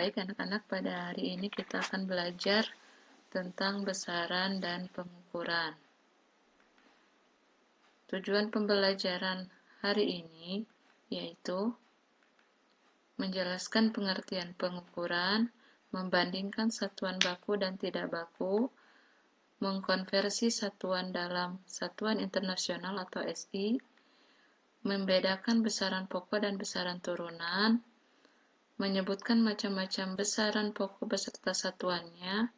Baik anak-anak, pada hari ini kita akan belajar tentang besaran dan pengukuran. Tujuan pembelajaran hari ini yaitu menjelaskan pengertian pengukuran, membandingkan satuan baku dan tidak baku, mengkonversi satuan dalam satuan internasional atau SI, membedakan besaran pokok dan besaran turunan, menyebutkan macam-macam besaran pokok beserta satuannya,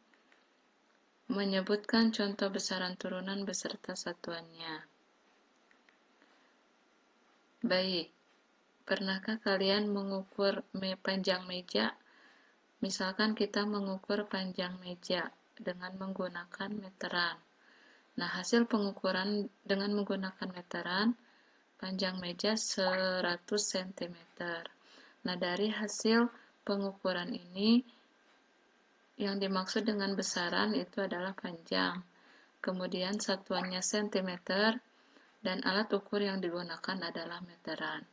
menyebutkan contoh besaran turunan beserta satuannya. Baik, pernahkah kalian mengukur panjang meja? Misalkan kita mengukur panjang meja dengan menggunakan meteran. Nah, hasil pengukuran dengan menggunakan meteran, panjang meja 100 cm. Nah, dari hasil pengukuran ini, yang dimaksud dengan besaran itu adalah panjang. Kemudian satuannya cm, dan alat ukur yang digunakan adalah meteran.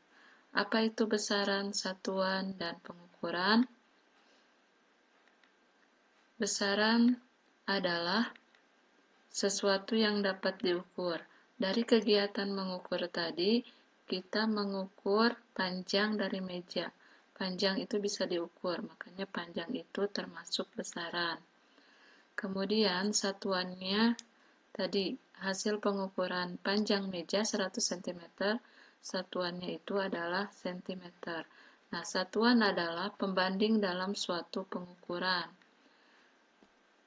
Apa itu besaran, satuan, dan pengukuran? Besaran adalah sesuatu yang dapat diukur. Dari kegiatan mengukur tadi, kita mengukur panjang dari meja. Panjang itu bisa diukur, makanya panjang itu termasuk besaran. Kemudian satuannya tadi hasil pengukuran panjang meja 100 cm, satuannya itu adalah cm. Nah, satuan adalah pembanding dalam suatu pengukuran.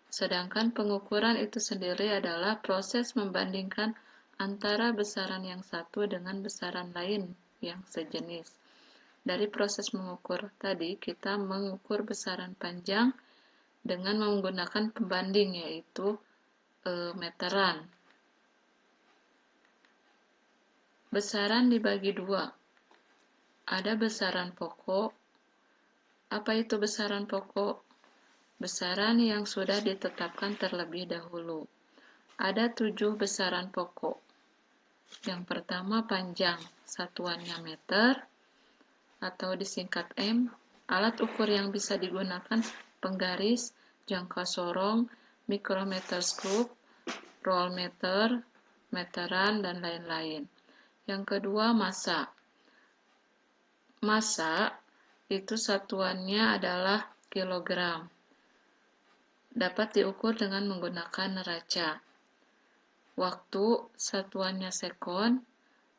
Sedangkan pengukuran itu sendiri adalah proses membandingkan antara besaran yang satu dengan besaran lain yang sejenis. Dari proses mengukur tadi, kita mengukur besaran panjang dengan menggunakan pembanding, yaitu meteran. Besaran dibagi dua. Ada besaran pokok. Apa itu besaran pokok? Besaran yang sudah ditetapkan terlebih dahulu. Ada 7 besaran pokok. Yang pertama panjang, satuannya meter atau disingkat M. Alat ukur yang bisa digunakan penggaris, jangka sorong, mikrometer skop, roll meter, meteran, dan lain-lain. Yang kedua massa. Massa itu satuannya adalah kilogram. Dapat diukur dengan menggunakan neraca. Waktu satuannya sekon,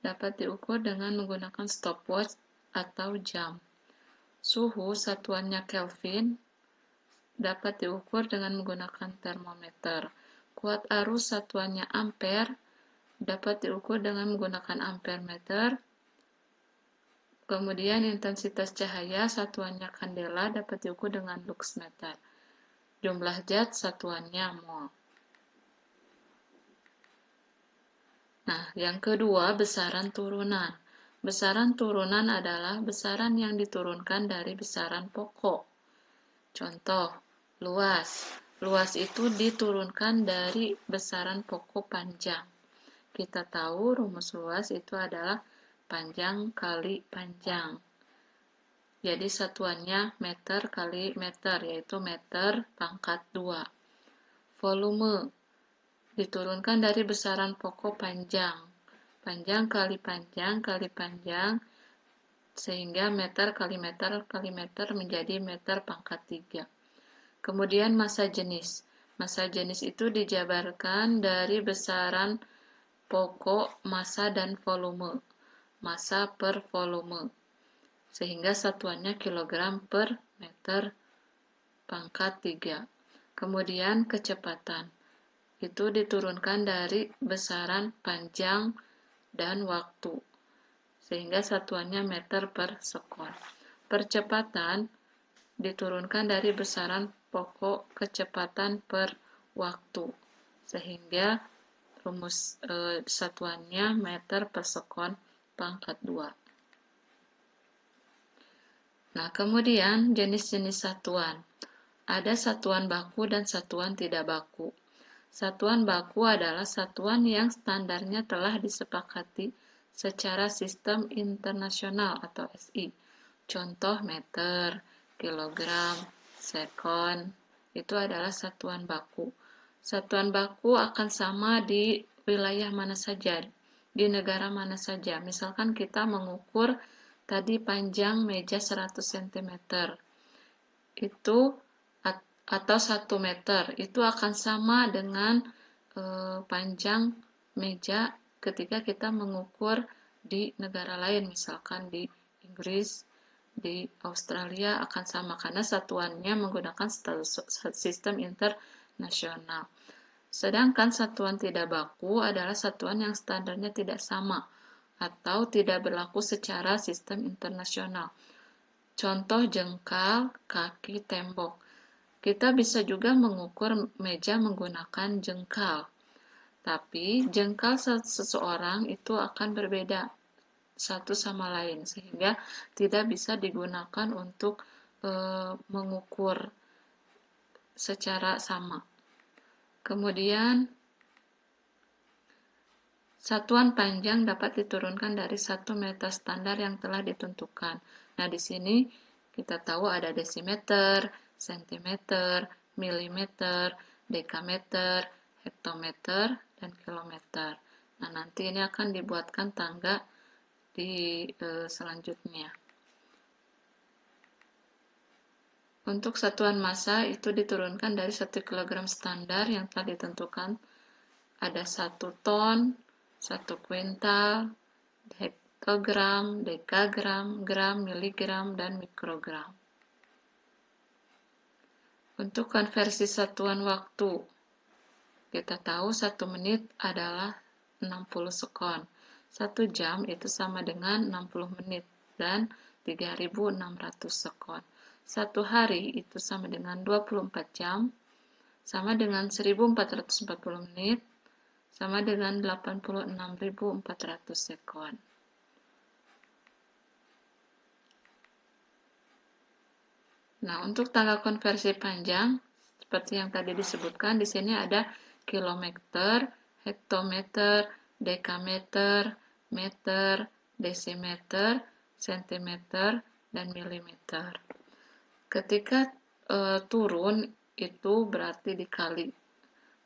dapat diukur dengan menggunakan stopwatch atau jam. Suhu satuannya Kelvin, dapat diukur dengan menggunakan termometer. Kuat arus satuannya ampere, dapat diukur dengan menggunakan ampermeter. Kemudian intensitas cahaya satuannya kandela, dapat diukur dengan luxmeter. Jumlah zat satuannya mol. Nah, yang kedua besaran turunan. Besaran turunan adalah besaran yang diturunkan dari besaran pokok. Contoh, luas. Luas itu diturunkan dari besaran pokok panjang. Kita tahu rumus luas itu adalah panjang kali panjang. Jadi satuannya meter kali meter, yaitu meter pangkat 2. Volume diturunkan dari besaran pokok panjang. Panjang kali panjang kali panjang, sehingga meter kali meter kali meter menjadi meter pangkat 3. Kemudian massa jenis. Massa jenis itu dijabarkan dari besaran pokok, massa, dan volume. Massa per volume. Sehingga satuannya kilogram per meter pangkat 3. Kemudian kecepatan. Itu diturunkan dari besaran panjang dan waktu. Sehingga satuannya meter per sekon. Percepatan diturunkan dari besaran pokok kecepatan per waktu. Sehingga rumus satuannya meter per sekon pangkat 2. Nah, kemudian jenis-jenis satuan. Ada satuan baku dan satuan tidak baku. Satuan baku adalah satuan yang standarnya telah disepakati secara sistem internasional atau SI. Contoh meter, kilogram, sekon, itu adalah satuan baku. Satuan baku akan sama di wilayah mana saja, di negara mana saja. Misalkan kita mengukur tadi panjang meja 100 cm, itu atau 1 meter, itu akan sama dengan panjang meja ketika kita mengukur di negara lain, misalkan di Inggris, di Australia akan sama karena satuannya menggunakan sistem internasional. Sedangkan satuan tidak baku adalah satuan yang standarnya tidak sama atau tidak berlaku secara sistem internasional. Contoh jengkal, kaki, tembok. Kita bisa juga mengukur meja menggunakan jengkal. Tapi jengkal seseorang itu akan berbeda satu sama lain sehingga tidak bisa digunakan untuk mengukur secara sama. Kemudian satuan panjang dapat diturunkan dari 1 meter standar yang telah ditentukan. Nah, di sini kita tahu ada desimeter, sentimeter, milimeter, dekameter, hektometer, dan kilometer. Nah, nanti ini akan dibuatkan tangga di selanjutnya. Untuk satuan massa itu diturunkan dari 1 kg standar yang telah ditentukan. Ada 1 ton, 1 kuintal, hektogram, dekagram, gram, miligram, dan mikrogram. Untuk konversi satuan waktu, kita tahu 1 menit adalah 60 sekon. 1 jam itu sama dengan 60 menit dan 3.600 sekon. 1 hari itu sama dengan 24 jam, sama dengan 1.440 menit, sama dengan 86.400 sekon. Nah, untuk tanggal konversi panjang, seperti yang tadi disebutkan, di sini ada kilometer, hektometer, dekameter, meter, desimeter, sentimeter, dan milimeter. Ketika turun, itu berarti dikali.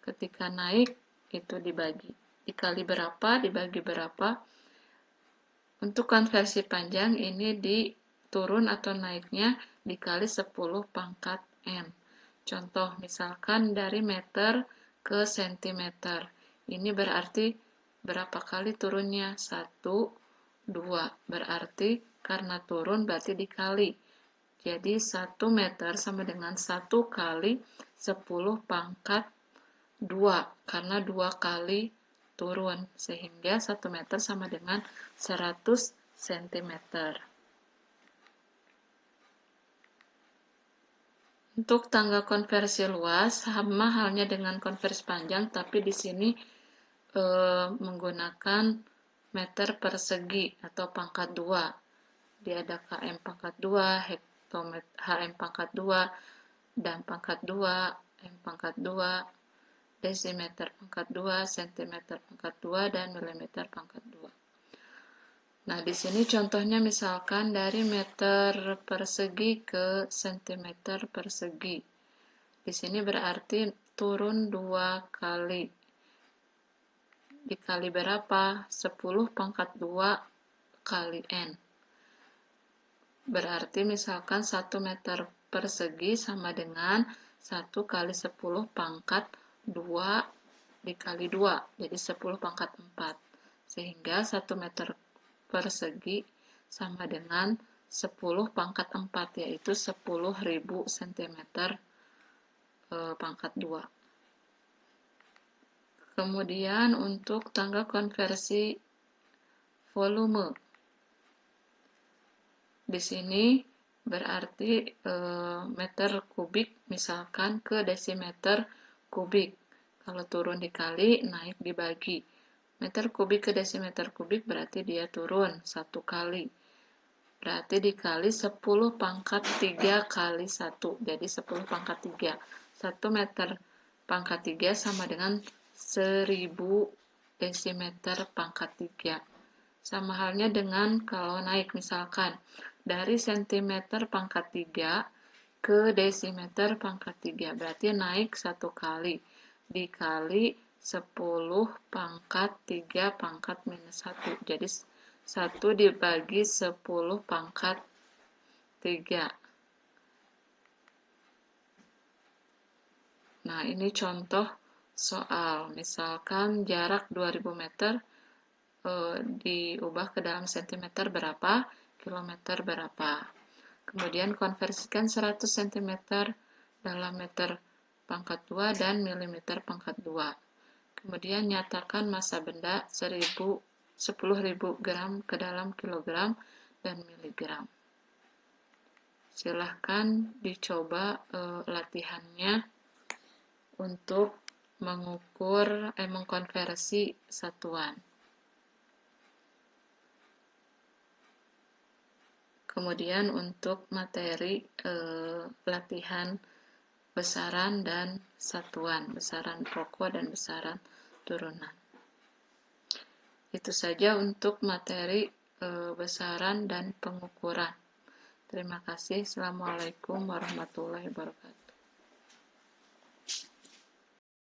Ketika naik, itu dibagi. Dikali berapa, dibagi berapa. Untuk konversi panjang, ini turun atau naiknya dikali 10 pangkat N. Contoh, misalkan dari meter ke sentimeter. Ini berarti berapa kali turunnya? 1, 2. Berarti karena turun berarti dikali. Jadi 1 meter sama dengan 1 kali 10 pangkat 2. Karena 2 kali turun. Sehingga 1 meter sama dengan 100 cm. Untuk tangga konversi luas, sama halnya dengan konversi panjang, tapi di sini menggunakan meter persegi atau pangkat 2. Dia ada km pangkat 2, hektometer, hm pangkat 2, dan pangkat 2, m pangkat 2, desimeter pangkat 2, sentimeter pangkat 2, dan milimeter pangkat 2. Nah, di sini contohnya misalkan dari meter persegi ke sentimeter persegi. Di sini berarti turun 2 kali. Dikali berapa? 10 pangkat 2 kali N. Berarti misalkan 1 meter persegi sama dengan 1 kali 10 pangkat 2 dikali 2. Jadi 10 pangkat 4. Sehingga 1 meter persegi sama dengan 10 pangkat 4, yaitu 10.000 cm pangkat 2. Kemudian untuk tangga konversi volume. Di sini berarti meter kubik misalkan ke desimeter kubik. Kalau turun dikali, naik dibagi. Meter kubik ke desimeter kubik berarti dia turun 1 kali. Berarti dikali 10 pangkat 3 kali 1. Jadi 10 pangkat 3. 1 meter pangkat 3 sama dengan 1000 desimeter pangkat 3. Sama halnya dengan kalau naik misalkan dari sentimeter pangkat 3 ke desimeter pangkat 3. Berarti naik 1 kali. Dikali 10 pangkat 3 pangkat minus 1. Jadi 1 dibagi 10 pangkat 3. Nah, ini contoh soal. Misalkan jarak 2000 meter diubah ke dalam sentimeter berapa, kilometer berapa. Kemudian konversikan 100 cm dalam meter pangkat 2 dan milimeter pangkat 2. Kemudian nyatakan massa benda 10.000 gram ke dalam kilogram dan miligram. Silahkan dicoba latihannya untuk mengkonversi satuan. Kemudian untuk materi latihan besaran dan satuan, besaran pokok dan besaran turunan. Itu saja untuk materi besaran dan pengukuran. Terima kasih. Assalamualaikum warahmatullahi wabarakatuh.